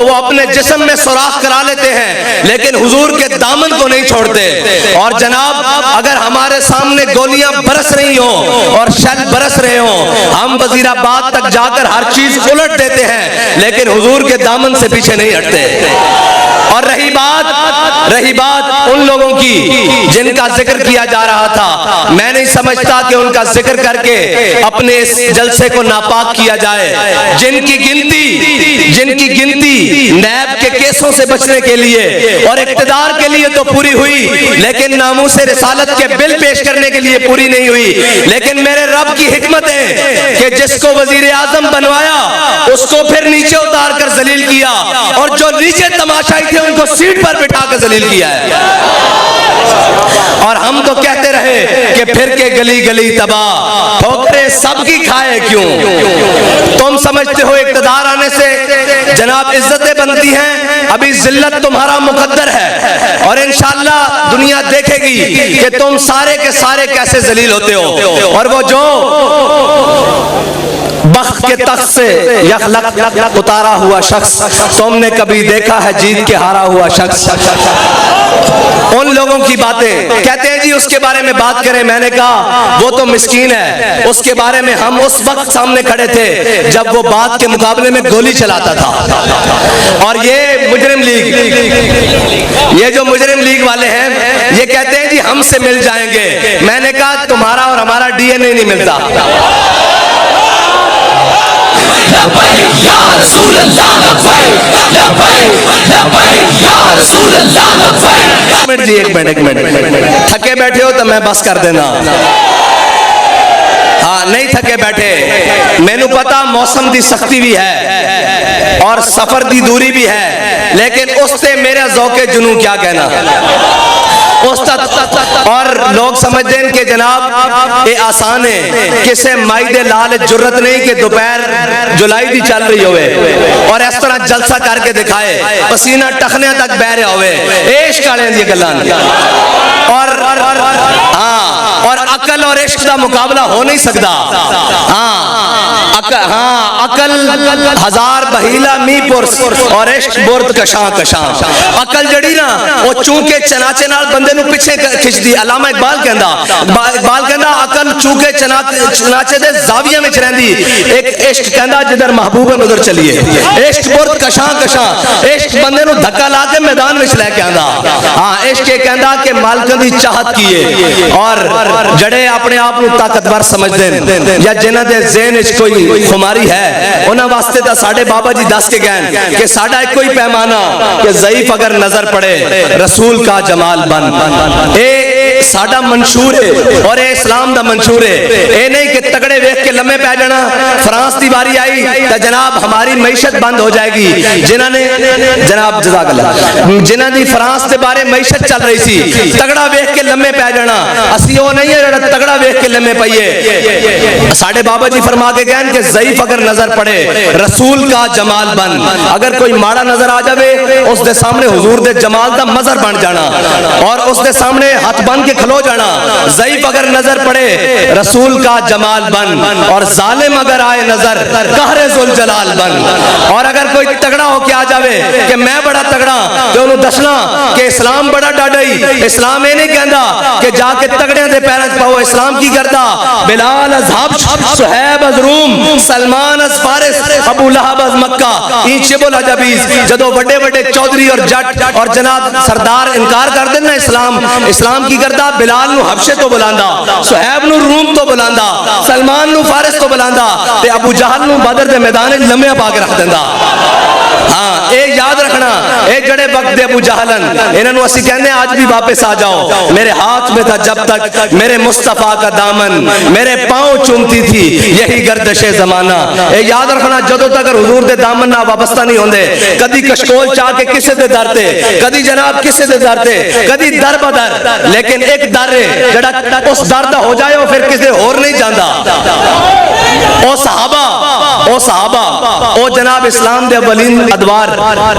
وہ اپنے جسم میں سوراخ کرا لیتے ہیں لیکن حضور کے دامن کو نہیں چھوڑتے. اور جناب اگر ہمارے سامنے گولیاں برس رہی ہوں اور شل برس رہے ہوں ہم وزیر آباد تک جا کر ہر چیز الٹ دیتے ہیں لیکن حضور کے دامن سے پیچھے نہیں ہٹتے. اور رہی بات ان لوگوں کی جن کا ذکر کیا جا رہا تھا، میں نہیں سمجھتا کہ ان کا ذکر کر کے اپنے اس جلسے کو ناپاک کیا جائے. جن کی گنتی نیب کے کیسوں سے بچنے کے لیے اور اقتدار کے لیے تو پوری ہوئی لیکن ناموس رسالت کے بل پیش کرنے کے لیے پوری نہیں ہوئی. لیکن میرے رب کی حکمت ہے کہ جس کو وزیر اعظم بنوایا اس کو پھر نیچے اتار کر ذلیل کیا اور جو نیچے تماشائی تھے ان کو سیٹ پر بٹھا کر ذلیل کیا ہے. اور ہم تو کہتے رہے کہ پھر کے گلی گلی تباہ ٹھوکریں سب کی کھائے کیوں. تم سمجھتے ہو اقتدار آنے سے جناب عزتیں بنتی ہیں، ابھی ذلت تمہارا مقدر ہے اور انشاءاللہ دنیا دیکھے گی کہ تم سارے کے سارے کیسے ذلیل ہوتے ہو. اور وہ جو بخت کے تخت سے یخلق اتارا ہوا شخص تم نے کبھی دیکھا ہے جیت کے ہارا ہوا شخص؟ ان لوگوں کی باتیں کہتے ہیں جی اس کے بارے میں بات کریں. میں نے کہا وہ تو مسکین ہے، اس کے بارے میں ہم اس وقت سامنے کھڑے تھے جب وہ بات کے مقابلے میں گولی چلاتا تھا. اور یہ مجرم لیگ، یہ جو مجرم لیگ والے ہیں یہ کہتے ہیں جی ہم سے مل جائیں گے. میں نے کہا تمہارا اور ہمارا ڈی این اے نہیں ملتا. ایک منٹ تھکے بیٹھے ہو تو میں بس کر دینا. ہاں نہیں تھکے بیٹھے، مینو پتا موسم دی سختی بھی ہے اور سفر دی دوری بھی ہے لیکن اس سے میرا ذوق جنوں کیا کہنا. اور لوگ سمجھتے ہیں کہ جناب یہ آسان ہے، کسے مائی دے لال جرت نہیں کہ دوپہر جولائی دی چل رہی ہوئے اور اس طرح جلسہ کر کے دکھائے پسینہ ٹخنے تک بہ رہا ہوئے. عشق والے دی گلان اور عقل اور عشق دا مقابلہ ہو نہیں سکتا. عقل ہزار بہیلا می پرس اور عشق برد کشاں کشاں. عقل جڑی نا وہ چونکہ چناچے نال بندے نو پیچھے کھچ دی. علامہ اقبال کہندا عقل چونکہ چناچے دے زاویہ میں رہندی، ایک عشق کہندا جدھر محبوب ہے ادھر چلیے. عشق برد کشاں کشاں، عشق بندے نو دھکا لا کے میدان وچ لے کے آندا. عشق یہ کہندا کہ مالکاں دی چاہت کیے. اور جڑے اپنے آپ کو طاقتور سمجھتے ہیں یا جنہاں دے ذہن وچ کوئی خماری ہے انہاں واسطے تا ساڈے بابا جی دس کے گئے کہ ساڈا ایک کوئی پیمانہ کہ ضعیف اگر نظر پڑے رسول کا جمال بن. اے ساڈا منشور ہے اور اے اسلام دا منشور ہے. اے نہیں کہ تگڑے ویکھ کے لمے پے جانا. فرانس دی باری آئی تے جناب ہماری معیشت بند ہو جائے گی. جنہاں نے جناب جزاک اللہ جنہاں دی فرانس دے بارے معیشت چل رہی سی تگڑا ویکھ کے لمے پے جانا. اسی وہ نہیں ہے جڑا تگڑا ویکھ کے لمے پئیے. ساڈے بابا جی فرما کے گئے کہ ضعیف اگر نظر پڑے رسول کا جمال بن. اگر کوئی ماڑا نظر آ جاوے اس دے سامنے حضور دے جمال دا مظہر بن جانا اور اس دے سامنے ہاتھ بن کے کھلو جانا. ضعیف اگر نظر پڑے رسول کا جمال بن اور ظالم اگر آئے نظر قہر ذوالجلال بن. اور اگر کوئی تگڑا ہو کے آ جاوے کہ میں بڑا تگڑا تو انہوں دسنا کہ اسلام بڑا ڈاڈائی. اسلام یہ نہیں کہندا کہ جا کے تگڑے دے پیراں وچ پاؤ. اسلام کی کردا بلال از حبش، صہیب از روم، سلمان از فارس، ابو لہب از مکہ. این شبل عجبیز جدو بڑے بڑے چودھری اور جٹ اور جناب سردار انکار کر دیں نا اسلام کی کردا بلال نو حبشے تو بلاندا، صہیب نو روم تو بلاندا، سلمان نو فارس تو بلاندا تے ابو جہل نو بدر دے میدان لمحے پا کے رکھ دیندا. ہاں اے یاد رکھنا اے جڑے وقت دے ابو جہلن انہاں نو اسی کہندے آج بھی واپس آ جاؤ. میرے ہاتھ میں تھا جب تک میرے مصطفیٰ کا دامن، میرے پاؤں چومتی تھی یہی گردش زمانہ. اے یاد رکھنا جدو تک حضور دے دامن نہ وابستہ نہیں ہوندے کدی کشکول چاہ کے کسے دے در تے کدی جناب کسے دے در تے کدی در بدر لیکن ایک در ہے جڑا اس در دا ہو جائے پھر کسے اور نہیں جاندا. او صحابہ او جناب اسلام دے اولین ادوار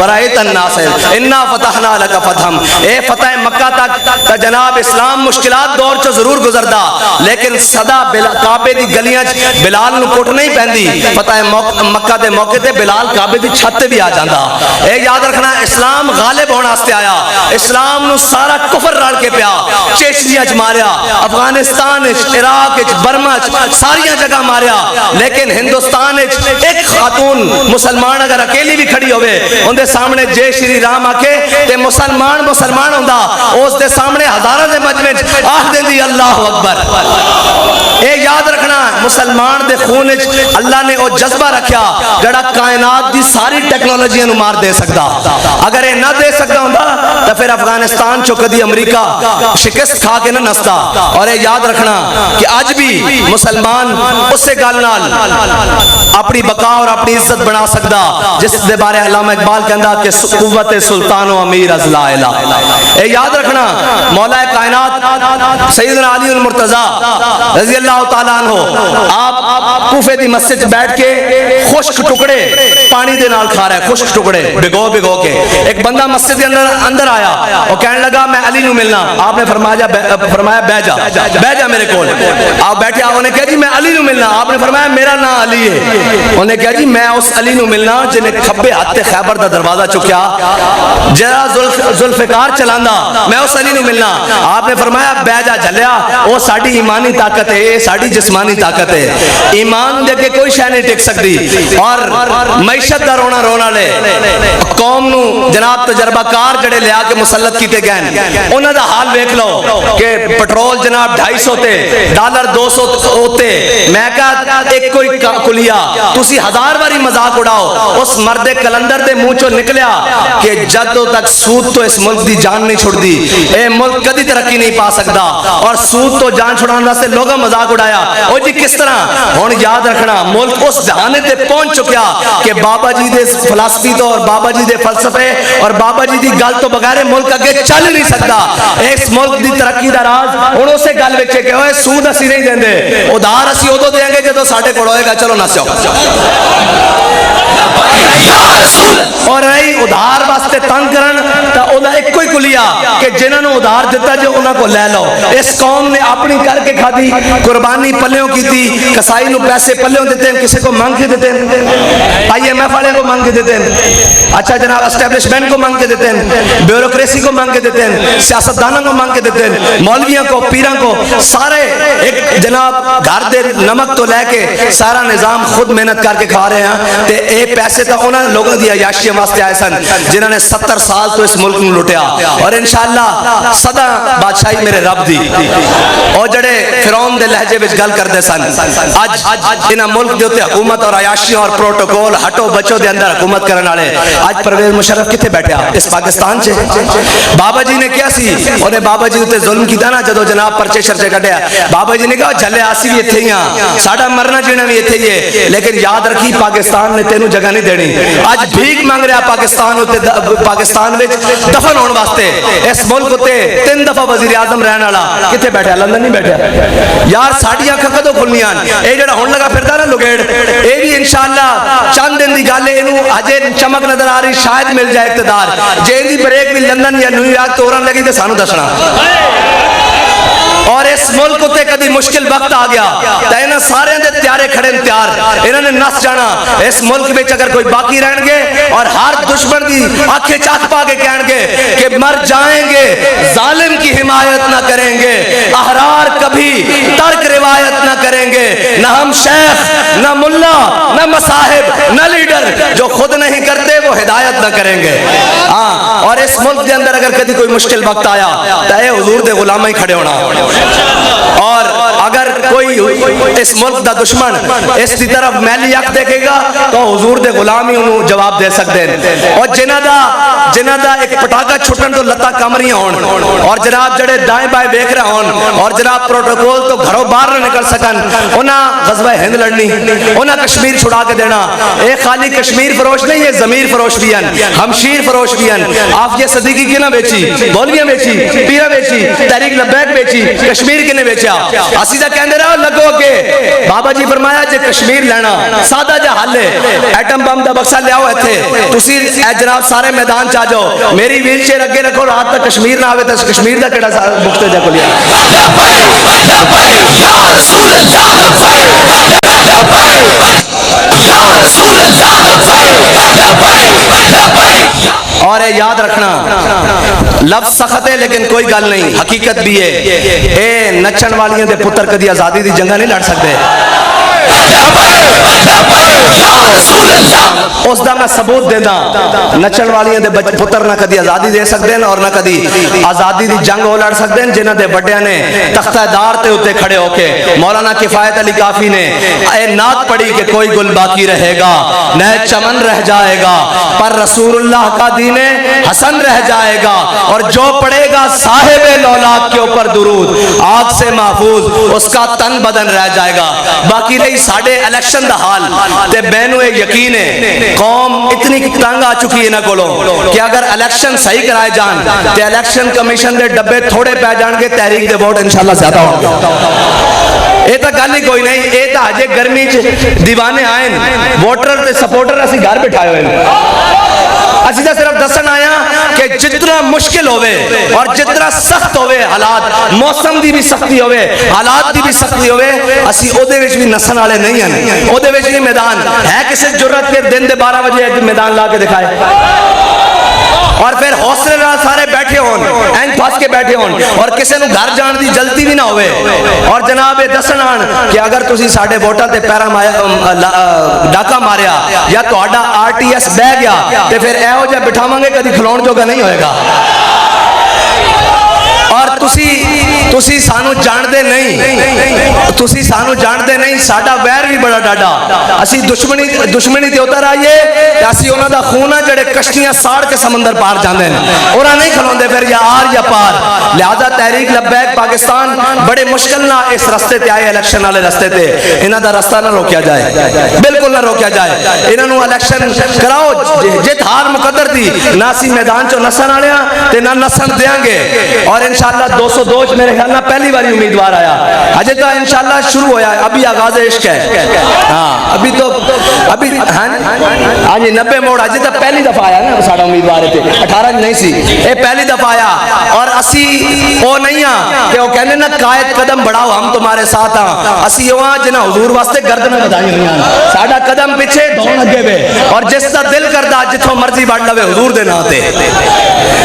ورأيت الناس انا فتحنا لك فتحا. اے فتح مکہ تک جناب اسلام مشکلات دور چ ضرور گزردا لیکن صدا کعبے دی گلیاں بلال نو کٹ نہیں پیندی. فتح مکہ دے موقع تے بلال کعبے دی چھت تے بھی آ جاندا. اے یاد رکھنا اسلام غالب ہونے واسطے آیا. اسلام نو سارا کفر رل کے پیا چیچنیا چ ماریا, افغانستان عراق برما ساری جگہ ماریا, لیکن ہندوستان ایک خاتون مسلمان اگر اکیلی بھی کھڑی ہوئے ان دے سامنے جے شری رام آکے تے مسلمان ہوندا اس دے سامنے ہزاروں دے مجمع آکھ دیندی اللہ اکبر. اے یاد رکھنا مسلمان دے خون اللہ نے وہ جذبہ رکھیا جڑا کائنات دی ساری ٹیکنالوجیاں نو مار دے سکتا. اگر یہ نہ دے سکتا ہوندا تو پھر افغانستان چو کدی امریکہ شکست کھا کے نہ نستا. اور یہ یاد رکھنا کہ آج بھی مسلمان اس سے گل نال اپنی بقا اور اپنی عزت بنا سکتا جس دے بارے علامہ اقبال کہندا کہ قوت سلطان و امیر از لا الہ. اے یاد رکھنا مولا کائنات سیدنا علی المرتضی رضی اللہ تعالیٰ عنہ آپ کوفے دی مسجد بیٹھ کے خشک ٹکڑے پانی دے نال کھا رہا ہے, خشک ٹکڑے بھگو کے. ایک بندہ مسجد کے اندر آیا اور کہنے لگا میں علی نو ملنا. آپ نے فرمایا بہ جا میرے کول. آپ بیٹھے, انہوں نے کہا جی میں علی نو ملنا. آپ نے فرمایا میرا نام علی ہے. انہوں نے کہا جی میں اس علی نو ملنا جنہیں کھبے ہاتھ خیبر دا دروازہ چکیا جرا ذوالفقار چلاندا, میں اس علی نو ملنا. آپ نے فرمایا بہ جا جھلیا, وہ ساڈی ایمانی طاقت ہے, ساڈی جسمانی طاقت ہے. ایمان دے کے کوئی شے نہیں ٹک سکتی. اور معیشت دا رونا رونا لے قوم نو جناب تجربہ کار جڑے لیا کے مسلط کیتے گئے انہاں دا حال ویکھ لو کہ پٹرول جناب 250 تے ڈالر 200 ہوتے. میں کہا ایک کوئی کلیا تسی 1000 باری مذاق اڑاؤ اس مرد کلندر دے منہ چوں نکلیا کہ جدوں تک سود تو اس ملک دی جان نہیں چھڑ دی اے ملک کدی ترقی نہیں پا سکتا. اور سود تو جان چھڑانے واسطے لوگوں مذاق اڑایا. او جی کس طرح ہن یاد رکھنا ملک اس دہانے تے پہنچ چکیا کہ بابا جی دے فلسفی تو اور بابا جی دے فلسفے اور بابا جی دی گل تو بغیر ملک اگے چل نہیں سکتا. اس ملک دی ترقی دا راز ہن اسے گل وچ کہ اوے سود اسی نہیں دیندے, ادھار اسی ادو دیں گے جدوں ساڈے کول ہوئے گا. چلو نسو اور رہی ادھار واسطے تنگ کرن تا اودا ایک ہی کلیا کہ جنہاں نو ادھار دیتا جو انہاں کو لے لو. اس قوم نے اپنی کر کے کھادی, قربانی پلیوں کی تھی, کسائی نو پیسے پلیوں دیتے ہیں, کسی کو مانگ کے دیتے ہیں, آئی ایم ایف والے کو مانگ کے دیتے ہیں, اچھا جناب اسٹیبلشمنٹ کو مانگ کے دیتے ہیں, بیوروکریسی کو مانگ کے دیتے ہیں, سیاستدانوں کو مانگ کے دیتے ہیں, مولویوں کو پیراں کو سارے ایک جناب گھر دے نمک تو لے کے سارا نظام خود محنت کر کے کھا رہے ہیں. تے اے پیسے تو انہاں لوگوں دی عیاشی واسطے آئے سن جنہوں نے 70 سال تو اس ملک نو لٹیا. اور انشاءاللہ سدا بادشاہی میرے رب دی. اور جڑے فرعون دے لہجے وچ گل کردے سن اج انہاں ملک دے اوتے حکومت اور عیاشیاں اور پروٹوکول ہٹو بچو دے اندر حکومت کرن والے اج پرویز مشرف کتے بیٹھا اس پاکستان چ. بابا جی نے کیا سی انہیں بابا جی تے ظلم کیتا نا جدو جناب پرچے شرچے کڈیا. بابا جی نے کہا جھلے آسی بھی ایتھے ہی ہاں, ساڈا مرنا جینا بھی ایتھے ہی ہے, لیکن یاد رکھی پاکستان نے تینوں جگہ نہیں دینی. اج بھیک مانگ رہا پاکستان وچ دفن ہونے واسطے. اس ملک تے 3 دفعہ وزیر اعظم رہن والا کتے بیٹھا, لندن نہیں بیٹھا. یار ساڈی اکھاں کدوں کھلنیاں؟ اے جڑا ہن لگا پھردا نا لگیڑ اے بھی انشاءاللہ چند دن دی گل ہے, اینو اجے چمک نظر آ رہی شاید مل جائے اقتدار. جے دی بریک بھی لندن یا نیو یارک تو اورن لگی تے سانو دسنا. اور اس ملک تے کدی مشکل وقت آ گیا تے انہاں سارے دے تیارے کھڑے تیار, انہاں نے نس جانا. اس ملک وچ اگر کوئی باقی رہن گے اور ہر دشمن دی آنکھیں چاک پا کے کہن گے کہ مر جائیں گے, ظالم کی حمایت نہ کریں گے, احرار کبھی ترک روایت نہ کریں گے, نہ ہم شیخ نہ ملا نہ مصاحب نہ لیڈر, جو خود نہیں کرتے وہ ہدایت نہ کریں گے. ہاں, اور اس ملک دے اندر اگر کدی کوئی مشکل وقت آیا تے حضور دے غلام ہی کھڑے ہونا. اور اگر کوئی اس ملک دا دشمن اس کی طرف میلی اکھ دیکھے گا تو حضور دے غلام ہی انہوں جواب دے سکتے ہیں. اور جنہ دا ایک پٹاکا چھٹن تو لتا کمریاں ہون, اور جناب جڑے دائیں بائیں دیکھ رہے ہون, اور جناب پروٹوکول تو گھروں باہر نہ نکل سکن, انہاں غزوہ ہند لڑنی, انہاں کشمیر چھڑا کے دینا. اے خالی کشمیر فروش نہیں, یہ ضمیر فروش بھی ہیں, ہمشیر فروش بھی ہیں. آفیہ صدیقی کی نہ بیچی, مولویاں بیچی, پیرہ بیچی, تحریک لبیک بیچی, کشمیر کے نے بیچا. اسی دا کہندے کہتے رہو لگو کہ بابا جی فرمایا جے کشمیر لینا سادہ جا حل ہے ایٹم بم دا بکسا لے آؤ ایتھے تسی اے جناب سارے میدان چاہ جاؤ میری ویل چیئر اگے رکھو رات تک کشمیر نہ آوے تو کشمیر دا کیڑا بکتے جا کو لیا اور یاد رکھنا لفظ سخت ہے لیکن کوئی گل نہیں حقیقت بھی ہے اے نچن والیاں دے پتر کدی آزادی دی جنگا نہیں لڑ سکتے اس دا میں ثبوت دینا نچن والیاں دے پتر نہ کدی آزادی دے سکتے ہیں اور نہ کدی آزادی دی جنگ ہو لڑ سکتے ہیں جنہ دے بڑیاں نے تختہ دار تے ہوتے کھڑے ہو کے مولانا کفایت علی کافی نے اے نعت پڑھی کہ کوئی گل باقی رہے گا نئے چمن رہ جائے گا پر رسول اللہ کا دین حسن رہ جائے گا اور جو پڑھے گا صاحب لولاک کے اوپر درود آگ سے محفوظ اس کا تن بدن رہ جائے گا باقی رہی ساڑھے الیکشن دا حال تے بینو ایک یقین ہے قوم اتنی تنگ آ چکی ہے نہ کولو کہ اگر الیکشن صحیح کرائے جان تے الیکشن کمیشن دے ڈبے تھوڑے پہ جان گے تحریک دے ووٹ انشاءاللہ زیادہ ہوں گے اے تا گل ہی کوئی نہیں اے تا ہجے گرمی دیوانے آئیں ووٹر تے سپورٹر اسی گھر بٹھائے ہوئے اسی تا صرف دسن آیا کہ جتنا مشکل ہوئے اور جتنا سخت ہوئے حالات موسم دی بھی سختی ہوئے حالات دی بھی سختی ہوئے اسی او دے وچ بھی نسن والے نہیں ہیں او دے وچ بھی میدان ہے کسی جرت کے دن دے 12 بجے میدان لا کے دکھائے اور پھر حوصلے نال سارے بیٹھے ہون این پھس کے بیٹھے ہون اور کسی نو گھر جان دی جلدی بھی نہ ہوئے اور جناب دسن آن کہ اگر تسی ساڈے ووٹاں تے پیرا ڈاکا ماریا یا تہاڈا RTS بہ گیا تے پھر ایہو جہا بٹھاواں گے کدی کھلون جوگا نہیں ہوئے گا اور تسی سانو جان دے نہیں ساڈا ویر بھی بڑا ڈاڈا اسی دشمنی تے اتر آئیے کہ اسی انہاں دا خونہ جڑے کشتیاں ساڑ کے سمندر پار جاندے ہیں اور نہیں کھلوندے پھر یا آر یا پار لہذا تحریک لبیک پاکستان بڑے مشکل نہ اس رستے تے آئے الیکشن والے رستے تے انہاں دا رستہ نہ روکیا جائے بالکل نہ روکیا جائے انہاں نو الیکشن کراؤ جت ہار مقدر دی نہ اسی میدان چوں نسن والےاں تے نہ نسن دیاں گے اور انشاءاللہ 202 میرے خیال نہ پہلی باری امیدوار آیا اجے تو انشاءاللہ شروع ہویا ہے ابھی آغاز عشق ہے ہاں ابھی ہاں جی 90 موڑ اجے تو پہلی دفعہ آیا نا ساڑا امیدوار تھے 18 نہیں سی اے پہلی دفعہ آیا اور اسی او نہیں ہاں کہ وہ کہنے نا قائد قدم بڑھاؤ ہم تمہارے ساتھ ہاں اسی وہاں جنہ حضور واسطے گردنیں بدائی ہوئی ہیں ساڑا قدم پیچھے دھون لگے ہوئے اور جس کا دل کردہ جتوں مرضی بڑھ لوے حضور دے ناتے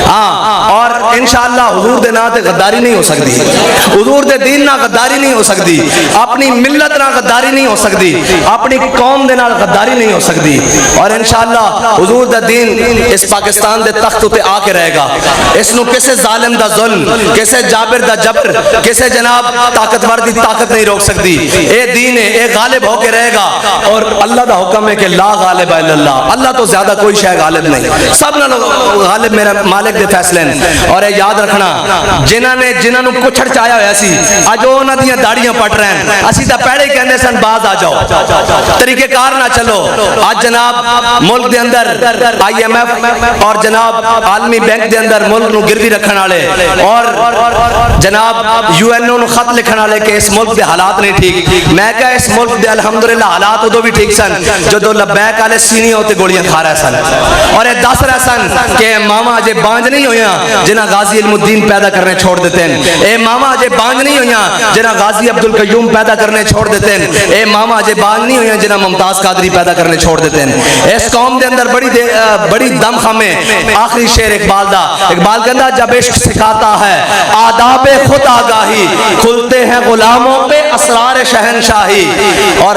ہاں اور انشاءاللہ حضور دے ناتے غداری نہیں ہو سکتی حضور دے دین نہ غداری نہیں ہو سکتی اپنی ملت نہ غداری نہیں ہو سکتی اپنی قوم دے نال غداری نہیں ہو سکتی اور انشاءاللہ حضور دا دین اس پاکستان دے تخت تے آ کے رہے گا اس نو کسے ظالم دا ظلم کسے جابر دا جبر کسے جناب طاقتور دی طاقت نہیں روک سکتی اے دین ہے اے غالب ہو کے رہے گا اور اللہ دا حکم ہے کہ لا غالب الا اللہ اللہ تو زیادہ کوئی شے غالب نہیں سب نال غالب میرا مالک دے فیصلے اور اے یاد رکھنا جنہاں نو کچھڑ چایا ہویا سی اج انہاں دیاں داڑیاں پٹ رہے ہیں اسی تا پہلے کہندے سن باز آ جاؤ طریقے کار نہ چلو آج جناب ملک دے اندر IMF اور جناب عالمی بینک دے اندر ملک نو گروی رکھن والے اور جناب UNO نو خط لکھن والے کہ اس ملک دے حالات نہیں ٹھیک میں کہا اس ملک دے الحمدللہ حالات ادو بھی ٹھیک سن جدو لبیک والے سینی ہوتے گولیاں کھا رہے سن اور یہ دس رہے سن کہ ماما اجے بانج نہیں ہویاں جنہ غازی علم الدین پیدا کرنے چھوڑ دیتے ہیں اے ماما اجے بانج نہیں ہویاں جنہ غازی عبدالقیوم پیدا کرنے چھوڑ دیتے ہیں اے ماما اجے بانج نہیں ہویاں جنہ ممتاز قادری پیدا کرنے چھوڑ دیتے ہیں اس قوم دے اندر بڑی دم خمے آخری شعر اقبال دا اقبال کہندا جب عشق سکھاتا ہے آداب خود آگاہی کھلتے ہیں غلاموں پہ اسرار شہنشاہی اور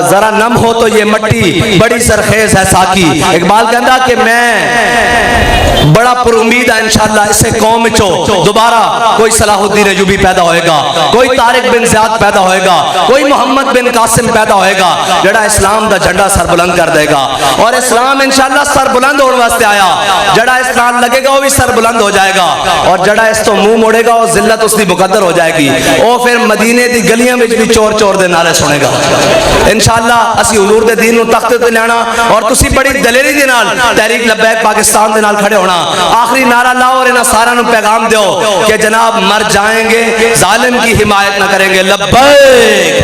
ذرا نم ہو تو یہ مٹی بڑی سرخیز ہے ساکی اقبال کہندا کہ میں بڑا پر امید ہے انشاءاللہ اسے قوم چو دوبارہ کوئی صلاح الدین ایوبی پیدا ہوئے گا کوئی طارق بن زیاد پیدا ہوئے گا کوئی محمد بن قاسم پیدا ہوئے گا جڑا اسلام دا جھنڈا سر بلند کر دے گا اور اسلام انشاءاللہ سر بلند ہونے واسطے آیا جڑا اسلام لگے گا وہ بھی سر بلند ہو جائے گا اور جڑا اس تو منہ موڑے گا وہ ذلت اس کی مقدر ہو جائے گی وہ پھر مدینے دی گلیاں وچ بھی چور چور دے نعرے سنے گا انشاءاللہ اسی حضور دے دین نو تخت تے لینا اور تسی بڑی دلیری دے نال تحریک لبیک پاکستان دے نال کھڑے ہونا آخری نعرہ لاؤ اور انہاں سارا نو پیغام دیو کہ جناب مر جائیں گے ظالم کی حمایت نہ کریں گے لبیک